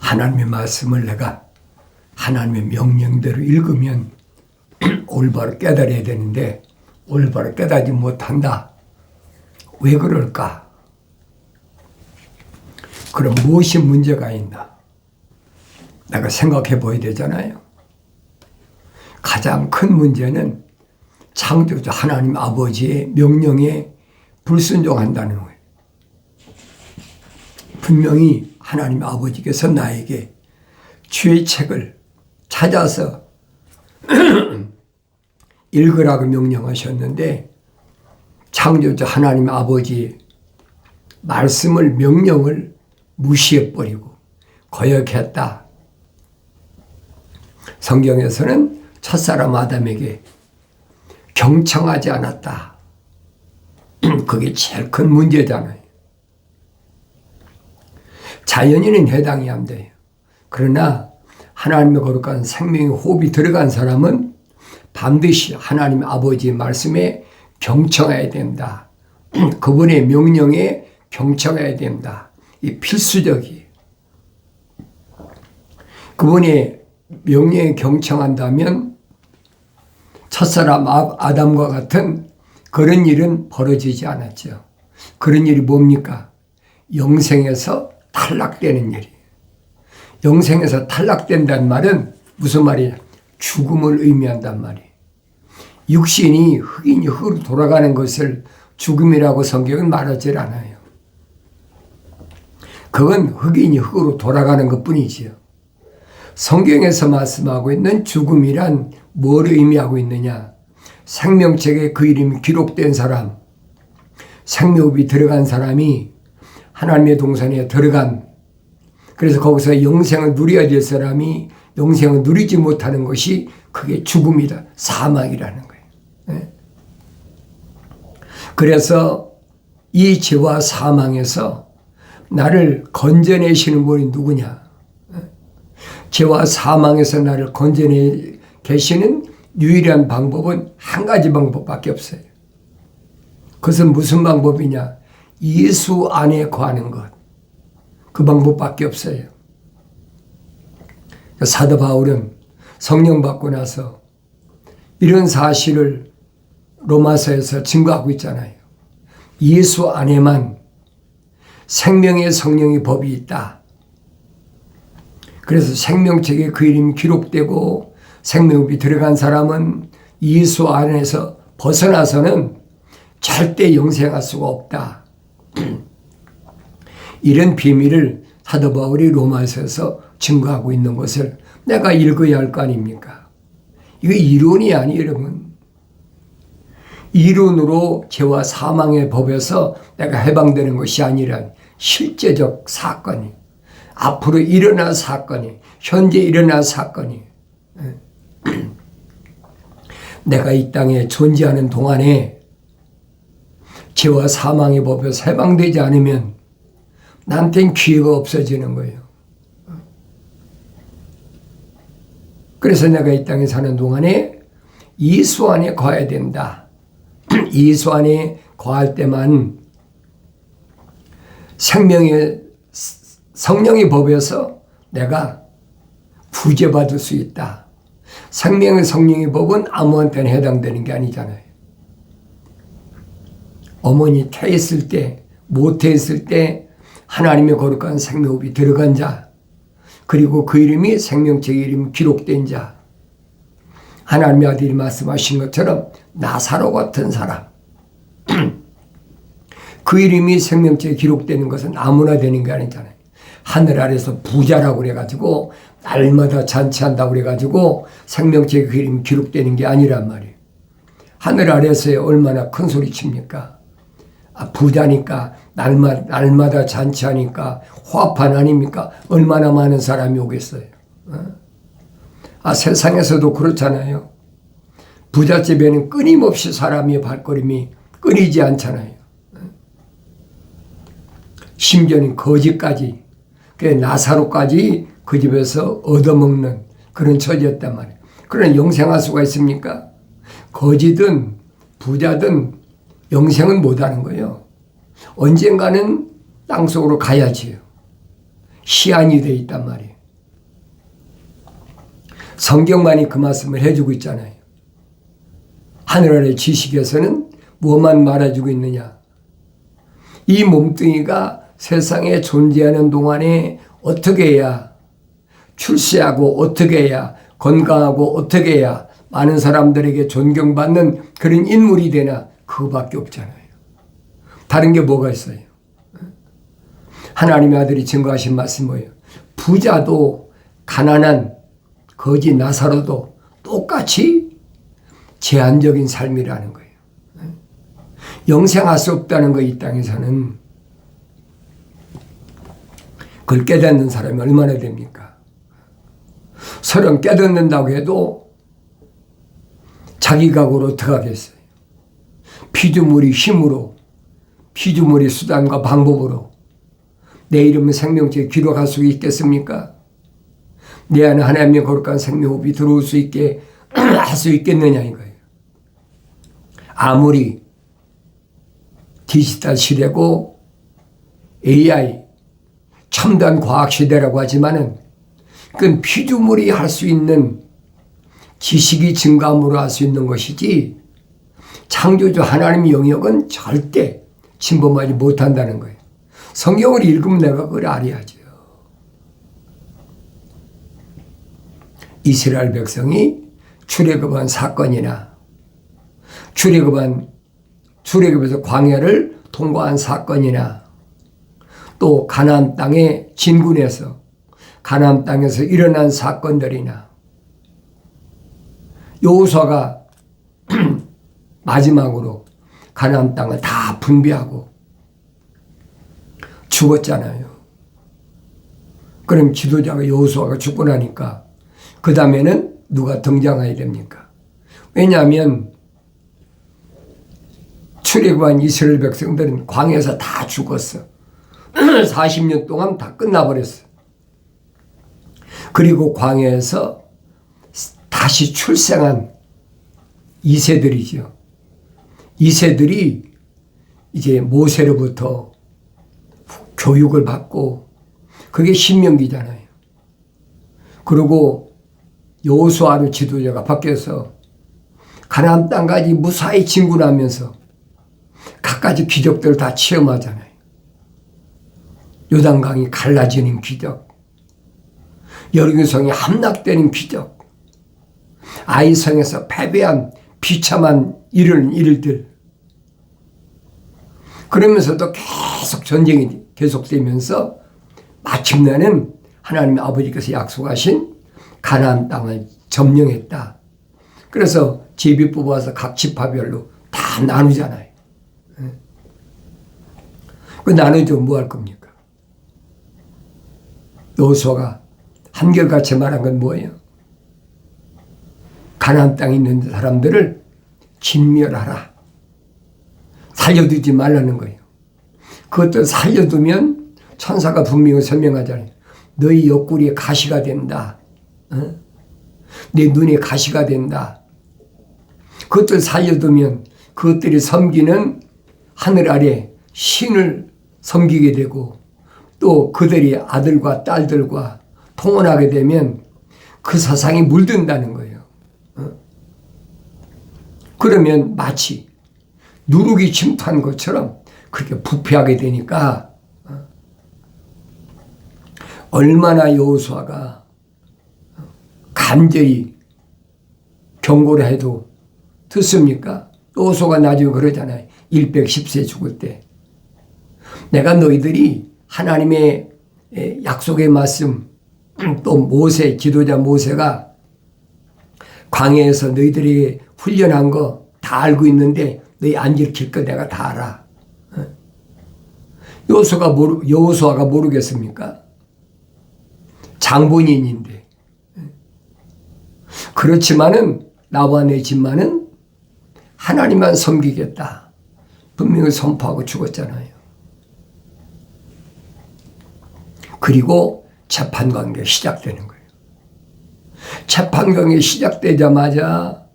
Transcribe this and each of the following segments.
하나님의 말씀을 내가 하나님의 명령대로 읽으면 올바로 깨달아야 되는데 올바로 깨달지 못한다. 왜 그럴까? 그럼 무엇이 문제가 있나? 내가 생각해 보아야 되잖아요. 가장 큰 문제는 창조주 하나님 아버지의 명령에 불순종한다는 거예요. 분명히 하나님 아버지께서 나에게 죄책을 찾아서 읽으라고 명령하셨는데 창조주 하나님 아버지의 말씀을 명령을 무시해버리고 거역했다. 성경에서는 첫사람 아담에게 경청하지 않았다. 그게 제일 큰 문제잖아요. 자연인은 해당이 안 돼요. 그러나 하나님의 거룩한 생명의 호흡이 들어간 사람은 반드시 하나님 아버지의 말씀에 경청해야 된다. 그분의 명령에 경청해야 된다. 이 필수적이에요. 그분의 명령에 경청한다면 첫사람 아담과 같은 그런 일은 벌어지지 않았죠. 그런 일이 뭡니까? 영생에서 탈락되는 일이에요. 영생에서 탈락된다는 말은 무슨 말이냐? 죽음을 의미한단 말이에요. 육신이 흑인이 흑으로 돌아가는 것을 죽음이라고 성경은 말하지 않아요. 그건 흑인이 흑으로 돌아가는 것뿐이지요. 성경에서 말씀하고 있는 죽음이란 뭘 의미하고 있느냐? 생명책에 그 이름이 기록된 사람, 생명이 들어간 사람이 하나님의 동산에 들어간, 그래서 거기서 영생을 누려야 될 사람이 영생을 누리지 못하는 것이 그게 죽음이다. 사망이라는 거예요. 네? 그래서 이 죄와 사망에서 나를 건져내시는 분이 누구냐? 죄와 사망에서 나를 건져내 계시는 유일한 방법은 한 가지 방법밖에 없어요. 그것은 무슨 방법이냐? 예수 안에 거하는 것. 그 방법밖에 없어요. 사도 바울은 성령 받고 나서 이런 사실을 로마서에서 증거하고 있잖아요. 예수 안에만 생명의 성령의 법이 있다. 그래서 생명책에 그 이름이 기록되고 생명이 들어간 사람은 예수 안에서 벗어나서는 절대 영생할 수가 없다. 이런 비밀을 사도 바울이 로마서에서 증거하고 있는 것을 내가 읽어야 할 거 아닙니까? 이거 이론이 아니에요, 여러분. 이론으로 죄와 사망의 법에서 내가 해방되는 것이 아니라 실제적 사건이, 앞으로 일어날 사건이, 현재 일어날 사건이, 내가 이 땅에 존재하는 동안에 죄와 사망의 법에서 해방되지 않으면 나한테는 기회가 없어지는 거예요. 그래서 내가 이 땅에 사는 동안에 예수 안에 거해야 된다. 예수 안에 거할 때만 생명의 성령의 법에서 내가 구제받을 수 있다. 생명의 성령의 법은 아무한테나 해당되는 게 아니잖아요. 어머니 태했을 때, 모태했을 때 하나님의 거룩한 생명이 들어간 자, 그리고 그 이름이 생명책의 이름이 기록된 자, 하나님의 아들이 말씀하신 것처럼 나사로 같은 사람, 그 이름이 생명책에 기록되는 것은 아무나 되는 게 아니잖아요. 하늘 아래서 부자라고 그래가지고 날마다 잔치한다고 그래가지고 생명책에 그 이름이 기록되는 게 아니란 말이에요. 하늘 아래서 얼마나 큰 소리 칩니까? 부자니까 날마다 잔치하니까 화판 아닙니까? 얼마나 많은 사람이 오겠어요. 세상에서도 그렇잖아요. 부잣집에는 끊임없이 사람의 발걸음이 끊이지 않잖아요. 심지어는 거지까지, 나사로까지 그 집에서 얻어먹는 그런 처지였단 말이에요. 그러나 영생할 수가 있습니까? 거지든 부자든 영생은 못하는 거예요. 언젠가는 땅속으로 가야지요. 시한이 돼 있단 말이에요. 성경만이 그 말씀을 해주고 있잖아요. 하늘 아래 지식에서는 뭐만 말해주고 있느냐. 이 몸뚱이가 세상에 존재하는 동안에 어떻게 해야 출세하고 어떻게 해야 건강하고 어떻게 해야 많은 사람들에게 존경받는 그런 인물이 되나, 그거밖에 없잖아요. 다른 게 뭐가 있어요? 하나님의 아들이 증거하신 말씀 뭐예요? 부자도 가난한 거지 나사로도 똑같이 제한적인 삶이라는 거예요. 영생할 수 없다는 거, 이 땅에서는. 그걸 깨닫는 사람이 얼마나 됩니까? 설령 깨닫는다고 해도 자기 각오로 어떻게 하겠어요? 피조물이 힘으로, 피조물이 수단과 방법으로 내 이름은 생명책에 기록할 수 있겠습니까? 내 안에 하나님의 거룩한 생명호흡이 들어올 수 있게 할 수 있겠느냐 이거예요. 아무리 디지털 시대고 AI 첨단 과학 시대라고 하지만은 그건 피조물이 할 수 있는, 지식이 증감으로 할 수 있는 것이지 창조주 하나님의 영역은 절대 침범하지 못한다는 거예요. 성경을 읽으면 내가 그걸 알아야죠. 이스라엘 백성이 출애굽한 사건이나 출애굽에서 광야를 통과한 사건이나 또 가나안 땅의 진군에서 가나안 땅에서 일어난 사건들이나 여호수아가 마지막으로 가나안 땅을 다 분배하고 죽었잖아요. 그럼 지도자가 여호수아가 죽고 나니까 그 다음에는 누가 등장해야 됩니까? 왜냐하면 출애굽한 이스라엘 백성들은 광야에서 다 죽었어. 40년 동안 다 끝나버렸어. 그리고 광야에서 다시 출생한 2세들이죠. 2세들이 이제 모세로부터 교육을 받고, 그게 신명기잖아요. 그리고 여호수아로 지도자가 바뀌어서 가나안 땅까지 무사히 진군하면서 갖가지 기적들을 다 체험하잖아요. 요단강이 갈라지는 기적, 여리고성이 함락되는 기적, 아이성에서 패배한 비참한 일들, 그러면서도 계속 전쟁이 계속되면서 마침내는 하나님 아버지께서 약속하신 가나안 땅을 점령했다. 그래서 제비 뽑아서 각 지파별로 다 나누잖아요. 그 나누죠. 뭐 할 겁니까? 여호수아가 한결같이 말한 건 뭐예요? 가나안 땅에 있는 사람들을 진멸하라. 살려두지 말라는 거예요. 그것들 살려두면 천사가 분명히 설명하잖아요. 너희 옆구리에 가시가 된다. 내 눈에 가시가 된다. 그것들 살려두면 그것들이 섬기는 하늘 아래 신을 섬기게 되고, 또 그들이 아들과 딸들과 통혼하게 되면 그 사상이 물든다는 거예요. 그러면 마치 누룩이 침투한 것처럼 그렇게 부패하게 되니까 얼마나 여호수아가 간절히 경고를 해도 듣습니까? 여호수아가 나중에 그러잖아요. 110세 죽을 때 내가 너희들이 하나님의 약속의 말씀, 또 모세, 지도자 모세가 광야에서 너희들이 훈련한 거 다 알고 있는데 너희 안 지킬 거 내가 다 알아. 여호수아가 모르겠습니까? 장본인인데. 그렇지만은 나와 내 집만은 하나님만 섬기겠다. 분명히 선포하고 죽었잖아요. 그리고 재판관계가 시작되는 거예요. 재판관계 시작되자마자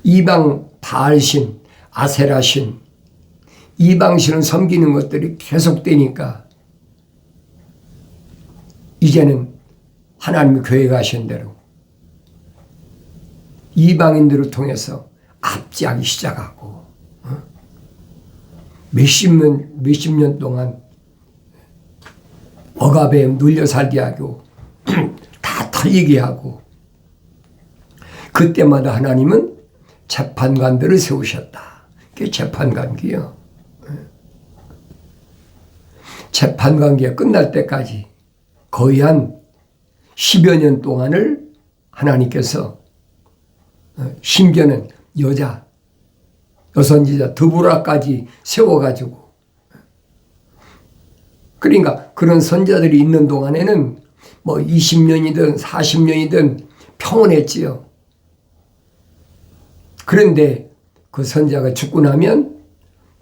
이방 바알신, 아세라신, 이방신을 섬기는 것들이 계속되니까 이제는 하나님이 교회 가신 대로 이방인들을 통해서 압제하기 시작하고 몇십 년 동안 억압에 눌려 살게 하고 다 털리게 하고 그때마다 하나님은 재판관들을 세우셨다. 그게 재판관기요. 재판관기가 끝날 때까지 거의 한 10여 년 동안을 하나님께서 심지어는 여선지자 드보라까지 세워가지고 그러니까 그런 선자들이 있는 동안에는 뭐 20년이든 40년이든 평온했지요. 그런데 그 선자가 죽고 나면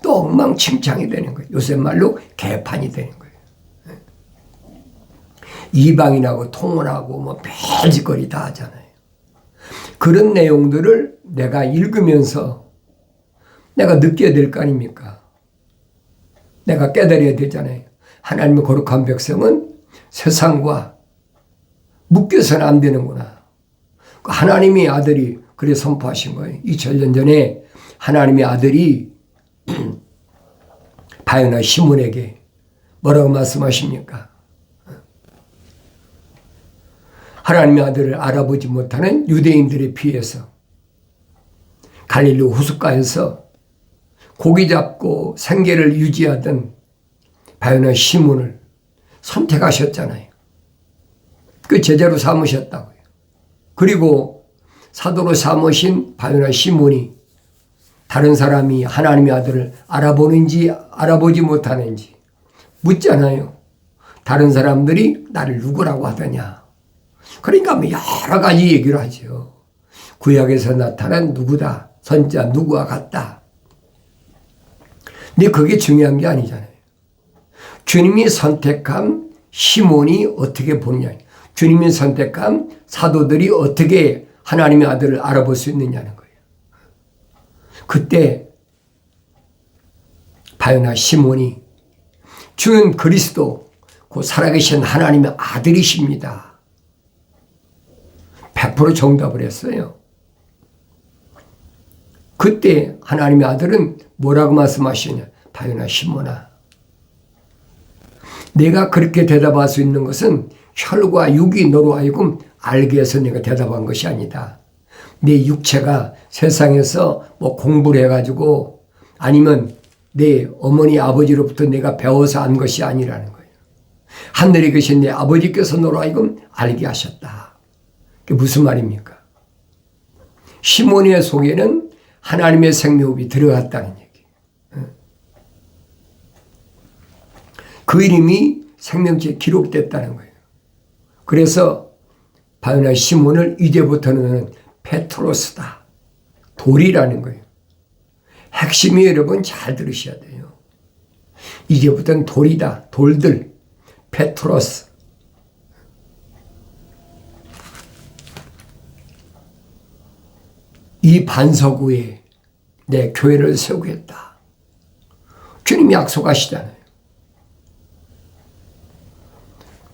또 엉망진창이 되는 거예요. 요새 말로 개판이 되는 거예요. 이방인하고 통혼하고 뭐 별짓거리 다 하잖아요. 그런 내용들을 내가 읽으면서 내가 느껴야 될 거 아닙니까? 내가 깨달아야 되잖아요. 하나님의 거룩한 백성은 세상과 묶여서는 안 되는구나. 하나님의 아들이 그래 선포하신 거예요. 2000년 전에 하나님의 아들이 바요나 시몬에게 뭐라고 말씀하십니까? 하나님의 아들을 알아보지 못하는 유대인들에 비해서 갈릴리 호숫가에서 고기 잡고 생계를 유지하던 바요나 시몬을 선택하셨잖아요. 그 제자로 삼으셨다고요. 그리고 사도로 삼으신 바요나 시몬이 다른 사람이 하나님의 아들을 알아보는지 알아보지 못하는지 묻잖아요. 다른 사람들이 나를 누구라고 하더냐. 그러니까 뭐 여러 가지 얘기를 하죠. 구약에서 나타난 누구다. 선자 누구와 같다. 근데 그게 중요한 게 아니잖아요. 주님이 선택한 시몬이 어떻게 보느냐. 주님이 선택한 사도들이 어떻게 하나님의 아들을 알아볼 수 있느냐는 거예요. 그때 바요나 시몬이 주는 그리스도 그 살아계신 하나님의 아들이십니다. 100% 정답을 했어요. 그때 하나님의 아들은 뭐라고 말씀하시냐. 바요나 시몬아, 내가 그렇게 대답할 수 있는 것은 혈과 육이 너로 하여금 알게 해서 내가 대답한 것이 아니다. 내 육체가 세상에서 뭐 공부를 해가지고 아니면 내 어머니 아버지로부터 내가 배워서 안 것이 아니라는 거예요. 하늘에 계신 내 아버지께서 너로 하여금 알게 하셨다. 그게 무슨 말입니까? 시몬의 속에는 하나님의 생명이 들어갔다는 얘기. 그 이름이 생명지에 기록됐다는 거예요. 그래서 바요나 시몬을 이제부터는 페트로스다. 돌이라는 거예요. 핵심이 여러분 잘 들으셔야 돼요. 이제부터는 돌이다. 돌들. 페트로스. 이 반석 위에 내 교회를 세우겠다. 주님이 약속하시잖아요.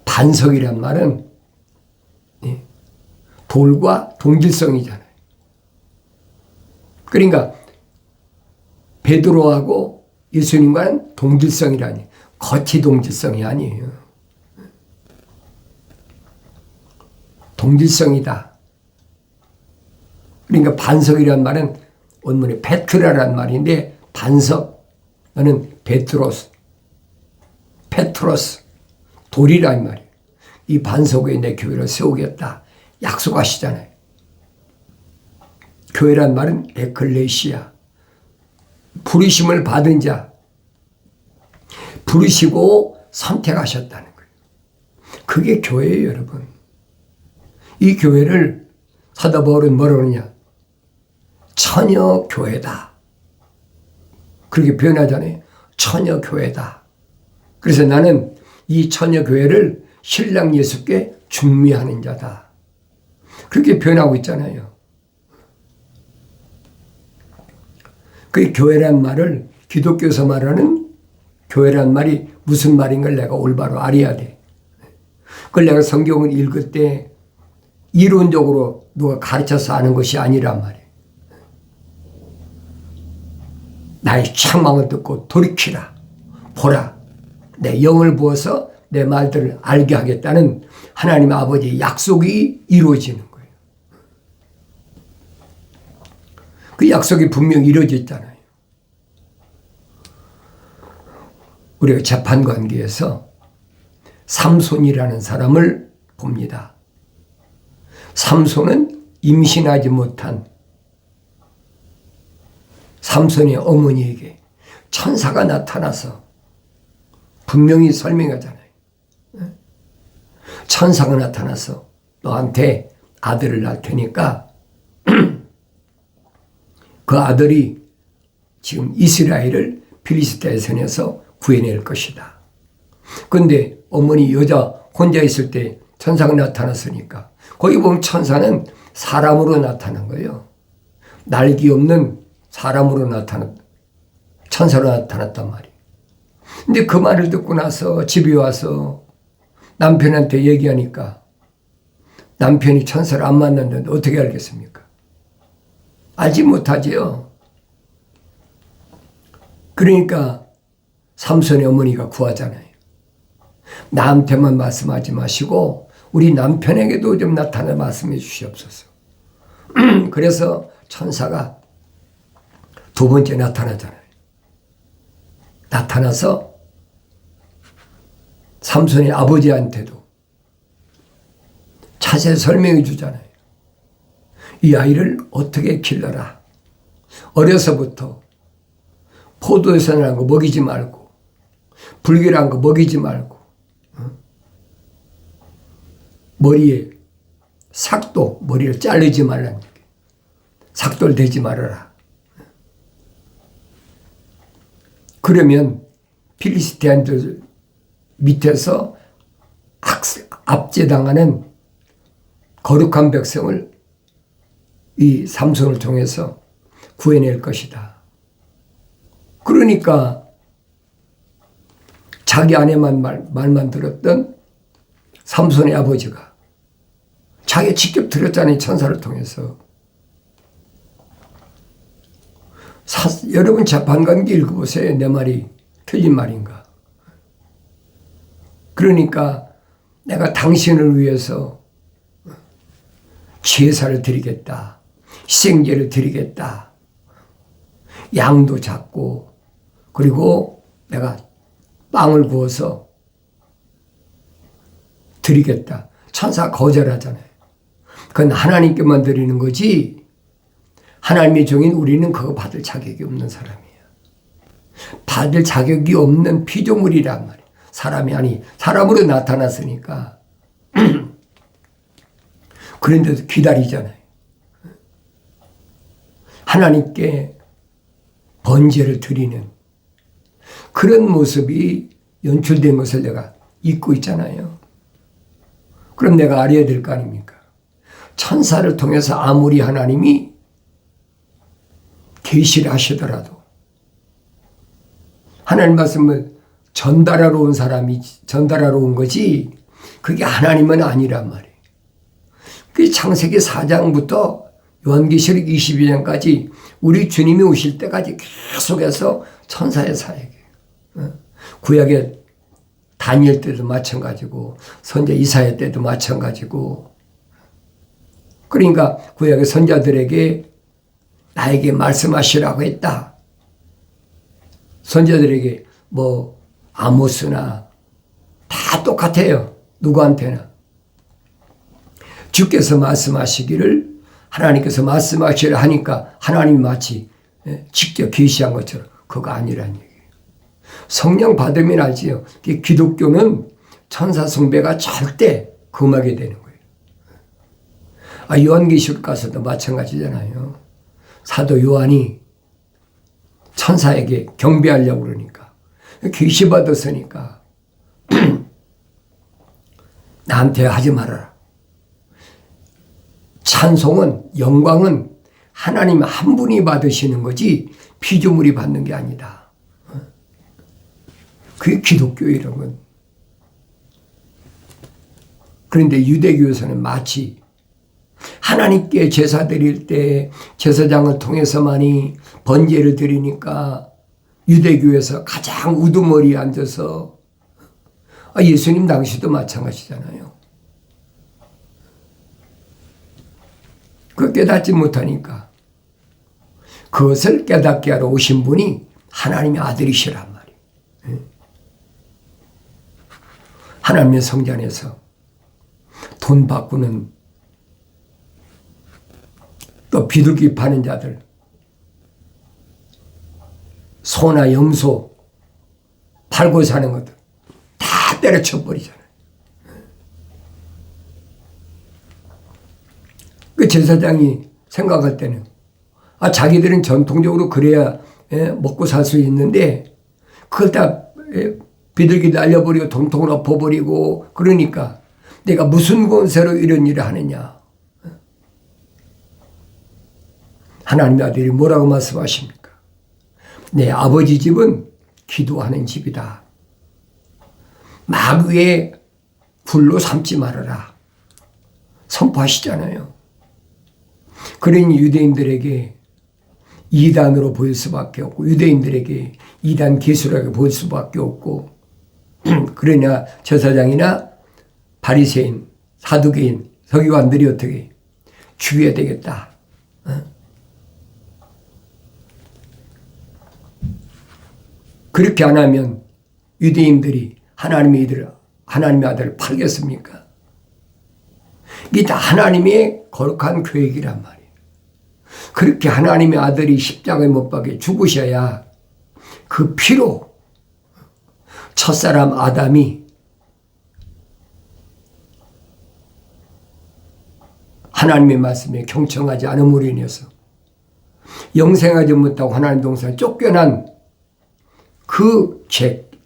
반석이란 말은 돌과 동질성이잖아요. 그러니까 베드로하고 예수님과는 동질성이라니, 겉이 동질성이 아니에요. 동질성이다. 그러니까 반석이란 말은 원문에 페트라란 말인데 반석은 베트로스, 페트로스, 돌이란 말이에요. 이 반석 위에 내 교회를 세우겠다. 약속하시잖아요. 교회란 말은 에클레시아, 부르심을 받은 자, 부르시고 선택하셨다는 거예요. 그게 교회예요, 여러분. 이 교회를 사도 바울은 뭐라고 하느냐? 처녀 교회다. 그렇게 표현하잖아요. 처녀 교회다. 그래서 나는 이 처녀 교회를 신랑 예수께 중미하는 자다. 그렇게 표현하고 있잖아요. 그 교회란 말을 기독교에서 말하는 교회란 말이 무슨 말인 걸 내가 올바로 알아야 돼. 그걸 내가 성경을 읽을 때 이론적으로 누가 가르쳐서 하는 것이 아니란 말이에요. 나의 책망을 듣고 돌이키라. 보라. 내 영을 부어서 내 말들을 알게 하겠다는 하나님 아버지의 약속이 이루어지는 거예요. 그 약속이 분명히 이루어졌잖아요. 우리가 재판관계에서 삼손이라는 사람을 봅니다. 삼손은 임신하지 못한 삼손의 어머니에게 천사가 나타나서 분명히 설명하잖아요. 천사가 나타나서 너한테 아들을 낳을 테니까 그 아들이 지금 이스라엘을 필리스타의 손에서 구해낼 것이다. 그런데 어머니 여자 혼자 있을 때 천사가 나타났으니까 거기 보면 천사는 사람으로 나타난 거예요. 날개 없는 사람으로 천사로 나타났단 말이에요. 근데 그 말을 듣고 나서 집에 와서 남편한테 얘기하니까 남편이 천사를 안 만났는데 어떻게 알겠습니까? 알지 못하지요. 그러니까 삼손의 어머니가 구하잖아요. 나한테만 말씀하지 마시고 우리 남편에게도 좀 나타나 말씀해 주시옵소서. 그래서 천사가 두 번째 나타나잖아요. 나타나서 삼손의 아버지한테도 자세히 설명해 주잖아요. 이 아이를 어떻게 길러라. 어려서부터 포도에서는 거 먹이지 말고 불길한 거 먹이지 말고 머리에 삭도 머리를 자르지 말라는 얘기예요. 삭도를 대지 말아라. 그러면 필리스티안들 밑에서 압제당하는 거룩한 백성을 이 삼손을 통해서 구해낼 것이다. 그러니까 자기 아내만 말만 들었던 삼손의 아버지가 자기가 직접 들었잖아요. 천사를 통해서. 여러분 재판관계 읽어보세요. 내 말이 틀린 말인가. 그러니까 내가 당신을 위해서 제사를 드리겠다. 희생제를 드리겠다. 양도 잡고 그리고 내가 빵을 구워서 드리겠다. 천사 거절하잖아요. 그건 하나님께만 드리는 거지 하나님의 종인 우리는 그거 받을 자격이 없는 사람이에요. 받을 자격이 없는 피조물이란 말이에요. 사람이 아니 사람으로 나타났으니까 그런데도 기다리잖아요. 하나님께 번제를 드리는 그런 모습이 연출된 것을 내가 잊고 있잖아요. 그럼 내가 알아야 될 거 아닙니까? 천사를 통해서 아무리 하나님이 계시를 하시더라도 하나님 말씀을 전달하러 온 사람이 전달하러 온 거지 그게 하나님은 아니란 말이에요. 그 창세기 4장부터 요한계시록 22장까지 우리 주님이 오실 때까지 계속해서 천사의 사역이에요. 구약의 다니엘 때도 마찬가지고 선자 이사야 때도 마찬가지고 그러니까 구약의 선자들에게 나에게 말씀하시라고 했다. 선자들에게 뭐 아모스나 다 똑같아요. 누구한테나. 주께서 말씀하시기를 하나님께서 말씀하시려 하니까 하나님이 마치 직접 계시한 것처럼 그거 아니란 얘기예요. 성령 받으면 알지요. 기독교는 천사 숭배가 절대 금하게 되는 거예요. 요한계시록 가서도 마찬가지잖아요. 사도 요한이 천사에게 경배하려고 그러니까 계시 받았으니까 나한테 하지 말아라. 찬송은 영광은 하나님 한 분이 받으시는 거지 피조물이 받는 게 아니다. 그게 기독교의 이런 건. 그런데 유대교에서는 마치 하나님께 제사 드릴 때 제사장을 통해서만이 번제를 드리니까 유대교에서 가장 우두머리에 앉아서 예수님 당시도 마찬가지잖아요. 그 깨닫지 못하니까 그것을 깨닫게 하러 오신 분이 하나님의 아들이시란 말이에요. 하나님의 성전 안에서 돈 바꾸는 또 비둘기 파는 자들, 소나 염소 팔고 사는 것들 다 때려쳐 버리잖아요. 그 제사장이 생각할 때는 자기들은 전통적으로 그래야 먹고 살 수 있는데 그걸 다 비둘기 날려버리고 돈통을 엎어버리고 그러니까 내가 무슨 권세로 이런 일을 하느냐. 하나님의 아들이 뭐라고 말씀하십니까? 내 아버지 집은 기도하는 집이다. 마귀의 굴로 삼지 말아라. 선포하시잖아요. 그러니 유대인들에게 이단으로 보일 수밖에 없고 유대인들에게 이단 기술하게 보일 수밖에 없고 그러냐 제사장이나 바리새인, 사두개인, 서기관들이 어떻게 죽여야 되겠다. 그렇게 안 하면 유대인들이 하나님의 아들을 팔겠습니까? 이게 다 하나님의 거룩한 계획이란 말이에요. 그렇게 하나님의 아들이 십자가에 못 박혀 죽으셔야 그 피로 첫사람 아담이 하나님의 말씀에 경청하지 않음으로 인해서 영생하지 못하고 하나님 동산에 쫓겨난 그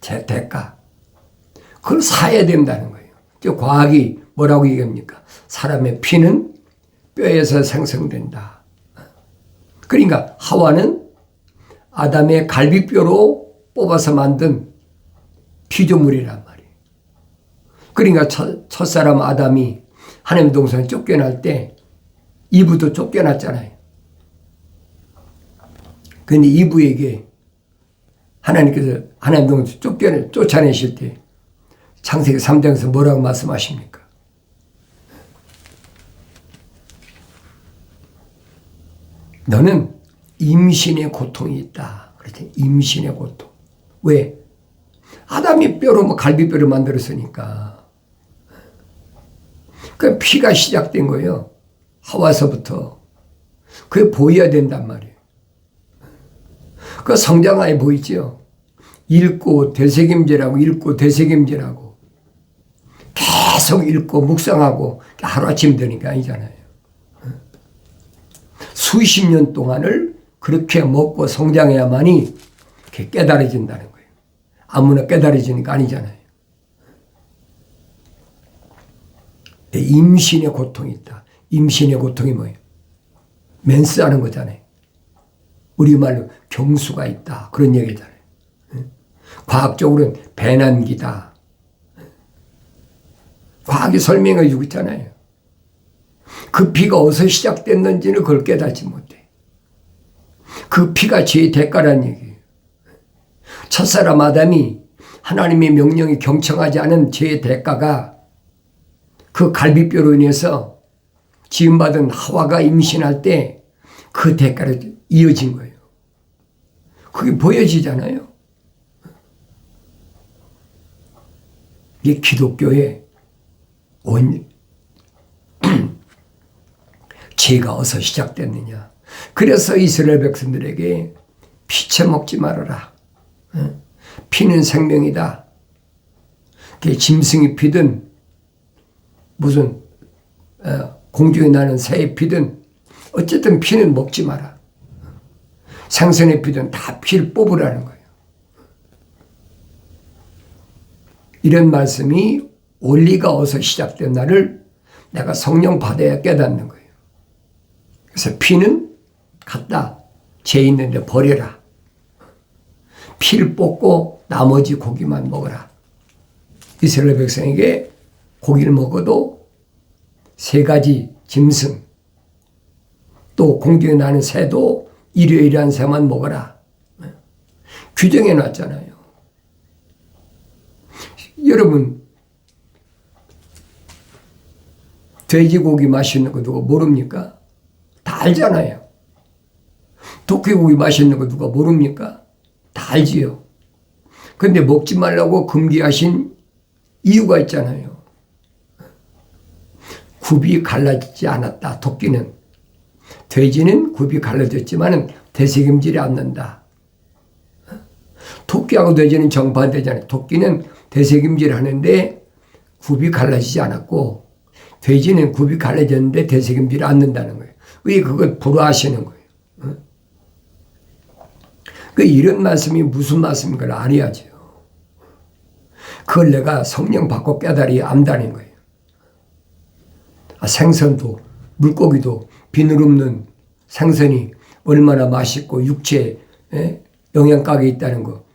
대가 그걸 사야 된다는 거예요. 과학이 뭐라고 얘기합니까? 사람의 피는 뼈에서 생성된다. 그러니까 하와는 아담의 갈비뼈로 뽑아서 만든 피조물이란 말이에요. 그러니까 첫사람 아담이 하나님 동산에 쫓겨날 때 이브도 쫓겨났잖아요. 그런데 이브에게 하나님께서 하나님 동산에 쫓아내실 때 창세기 3장에서 뭐라고 말씀하십니까? 너는 임신의 고통이 있다. 그랬더니 임신의 고통. 왜? 아담이 뼈로 갈비뼈를 만들었으니까. 그 피가 시작된 거예요. 하와서부터. 그게 보여야 된단 말이에요. 그 성장하에 보이죠. 읽고 되새김질하고 읽고 되새김질하고 계속 읽고 묵상하고 하루아침 되니까 아니잖아요. 수십 년 동안을 그렇게 먹고 성장해야만이 깨달아진다는 거예요. 아무나 깨달아지니까 아니잖아요. 임신의 고통이 있다. 임신의 고통이 뭐예요? 맨스하는 거잖아요. 우리말로 경수가 있다. 그런 얘기잖아요. 과학적으로는 배난기다. 과학이 설명해 주고 있잖아요. 그 피가 어디서 시작됐는지는 그걸 깨닫지 못해. 그 피가 죄의 대가라는 얘기예요. 첫사람 아담이 하나님의 명령에 경청하지 않은 죄의 대가가 그 갈비뼈로 인해서 지음받은 하와가 임신할 때 그 대가로 이어진 거예요. 그게 보여지잖아요. 이게 기독교의 죄가 어디서 시작됐느냐. 그래서 이스라엘 백성들에게 피채 먹지 말아라. 피는 생명이다. 그게 짐승이 피든 무슨 공중에 나는 새의 피든 어쨌든 피는 먹지 마라. 생선의 피든 다 피를 뽑으라는 거예요. 이런 말씀이 원리가 어디서 시작된 날을 내가 성령 받아야 깨닫는 거예요. 그래서 피는 갖다 죄 있는데 버려라. 피를 뽑고 나머지 고기만 먹어라. 이스라엘 백성에게 고기를 먹어도 3가지 짐승, 또 공중에 나는 새도 일요일에 새만 먹어라. 규정해 놨잖아요. 여러분, 돼지고기 맛있는 거 누가 모릅니까? 다 알잖아요. 토끼고기 맛있는 거 누가 모릅니까? 다 알지요. 근데 먹지 말라고 금기하신 이유가 있잖아요. 굽이 갈라지지 않았다. 토끼는. 돼지는 굽이 갈라졌지만 되새김질이 않는다. 토끼하고 돼지는 정반대잖아요. 토끼는 되새김질 하는데 굽이 갈라지지 않았고, 돼지는 굽이 갈라졌는데 되새김질이 않는다는 거예요. 왜 그걸 불화하시는 거예요? 그 이런 말씀이 무슨 말씀인가를 알아야죠. 그걸 내가 성령 받고 깨달아야 안다는 거예요. 생선도, 물고기도 비늘 없는 생선이 얼마나 맛있고 육체에 영양가가 있다는 거.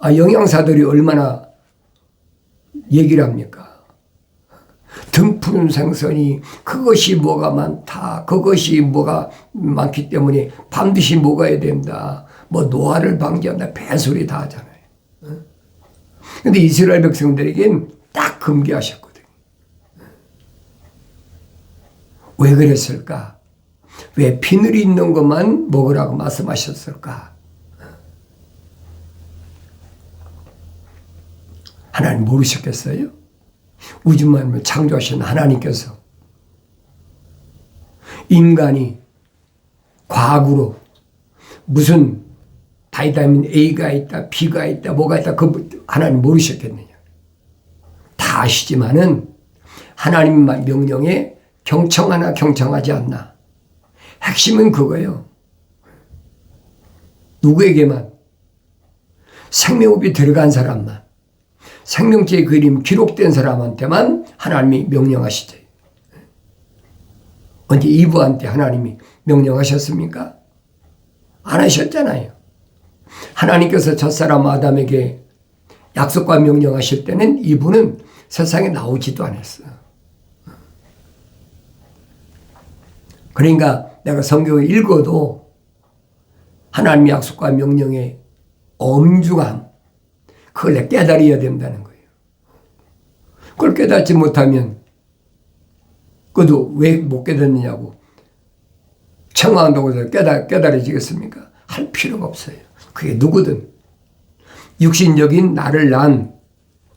영양사들이 얼마나 얘기를 합니까? 등 푸른 생선이 그것이 뭐가 많다. 그것이 뭐가 많기 때문에 반드시 먹어야 된다. 뭐 노화를 방지한다. 배소리 다 하잖아요. 근데 이스라엘 백성들에겐 딱 금기하셨거든요. 왜 그랬을까? 왜 비늘이 있는 것만 먹으라고 말씀하셨을까? 하나님 모르셨겠어요? 우주만을 창조하신 하나님께서 인간이 과학으로 무슨 바이타민 A가 있다, B가 있다, 뭐가 있다, 그 하나님 모르셨겠느냐? 다 아시지만은 하나님 명령에 경청하나 경청하지 않나. 핵심은 그거예요. 누구에게만? 생명호흡이 들어간 사람만, 생명체의 그림 기록된 사람한테만 하나님이 명령하시죠. 언제 이브한테 하나님이 명령하셨습니까? 안 하셨잖아요. 하나님께서 첫사람 아담에게 약속과 명령하실 때는 이분은 세상에 나오지도 않았어요. 그러니까 내가 성경을 읽어도 하나님의 약속과 명령의 엄중함, 그걸 내가 깨달아야 된다는 거예요. 그걸 깨닫지 못하면 그것도 왜 못 깨닫느냐고 청구한다고 해서 깨달아지겠습니까? 할 필요가 없어요. 그게 누구든 육신적인 나를 낳은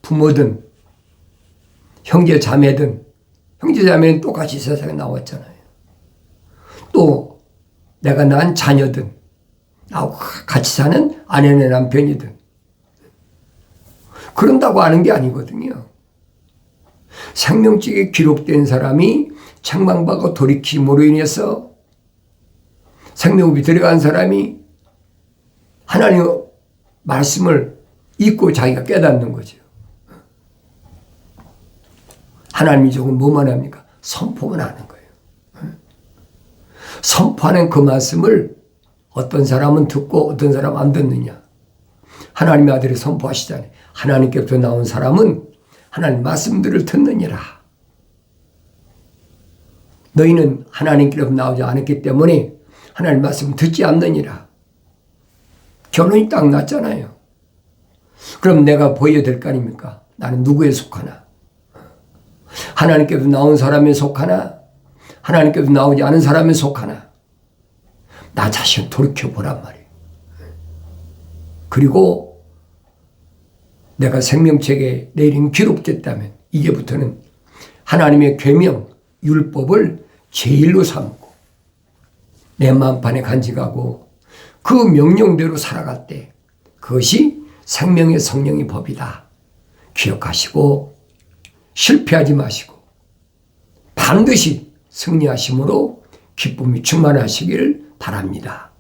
부모든 형제 자매든, 형제 자매는 똑같이 세상에 나왔잖아요. 또 내가 낳은 자녀든 나하고 같이 사는 아내나 남편이든 그런다고 하는 게 아니거든요. 생명책에 기록된 사람이 책망받고 돌이킴으로 인해서 생명흡이 들어간 사람이 하나님의 말씀을 잊고 자기가 깨닫는 거죠. 하나님이 조금 뭐만 합니까? 선포만 하는 거예요. 선포하는 그 말씀을 어떤 사람은 듣고 어떤 사람은 안 듣느냐. 하나님의 아들이 선포하시잖아요. 하나님께부터 나온 사람은 하나님 말씀들을 듣느니라. 너희는 하나님께로부터 나오지 않았기 때문에 하나님 말씀 듣지 않느니라. 결론이 딱 났잖아요. 그럼 내가 보여야 될 거 아닙니까? 나는 누구에 속하나? 하나님께서 나온 사람에 속하나? 하나님께서 나오지 않은 사람에 속하나? 나 자신 돌이켜보란 말이에요. 그리고 내가 생명책에 내 이름이 기록됐다면 이제부터는 하나님의 계명, 율법을 제일로 삼고 내 마음판에 간직하고 그 명령대로 살아갈 때 그것이 생명의 성령의 법이다. 기억하시고 실패하지 마시고 반드시 승리하심으로 기쁨이 충만하시길 바랍니다.